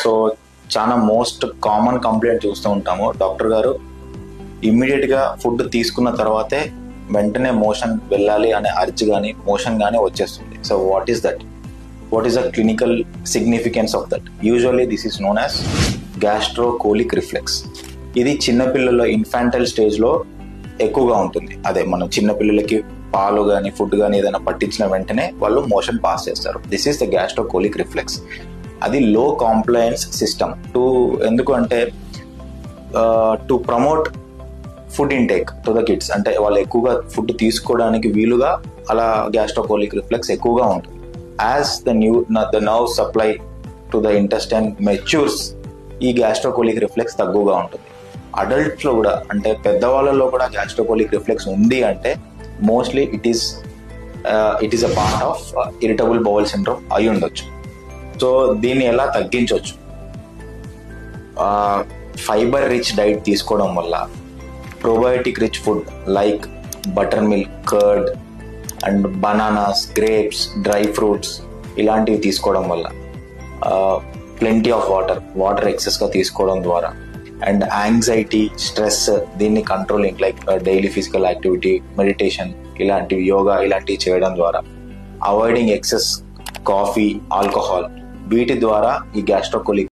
So చాలా most common complaint చూస్తూ ఉంటాము, డాక్టర్ గారు ఇమ్మీడియట్గా ఫుడ్ తీసుకున్న తర్వాతే వెంటనే మోషన్ వెళ్ళాలి అనే అర్జ్ కానీ మోషన్ కానీ వచ్చేస్తుంది. So what is that? What is the clinical significance of that? Usually this is known as gastrocolic reflex. ఇది చిన్నపిల్లల్లో ఇన్ఫాంటైల్ స్టేజ్లో ఎక్కువగా ఉంటుంది. అదే మనం చిన్నపిల్లలకి పాలు కానీ ఫుడ్ కానీ ఏదైనా పట్టించిన వెంటనే వాళ్ళు మోషన్ పాస్ చేస్తారు. This is the gastrocolic reflex. అది లో కాంప్లయన్స్ సిస్టమ్ ఎందుకు అంటే to promote food intake to the kids, అంటే వాళ్ళు ఎక్కువగా ఫుడ్ తీసుకోవడానికి వీలుగా అలా గ్యాస్ట్రోకోలిక్ రిఫ్లెక్స్ ఎక్కువగా ఉంటుంది. As the nerve supply to the intestine మెచ్యూర్స్, ఈ గ్యాస్ట్రోకోలిక్ రిఫ్లెక్స్ తక్కువగా ఉంటుంది. అడల్ట్స్లో కూడా, అంటే పెద్దవాళ్ళలో కూడా గ్యాస్ట్రోకోలిక్ రిఫ్లెక్స్ ఉంది అంటే mostly it is a part of irritable bowel syndrome అయి ఉండొచ్చు. సో దీన్ని ఎలా తగ్గించవచ్చు? ఫైబర్ రిచ్ డైట్ తీసుకోవడం వల్ల, probiotic rich food like buttermilk, curd and bananas, grapes, dry fruits ఇలాంటివి తీసుకోవడం వల్ల, ప్లెంటీ ఆఫ్ వాటర్ ఎక్సెస్గా తీసుకోవడం ద్వారా, అండ్ యాంగ్జైటీ, స్ట్రెస్ దీన్ని controlling like daily physical activity, meditation ఇలాంటివి, యోగా ఇలాంటివి చేయడం ద్వారా, అవాయిడింగ్ ఎక్సెస్ కాఫీ, ఆల్కహాల్, వీటి ద్వారా ఈ గ్యాస్ట్రోకోలిక్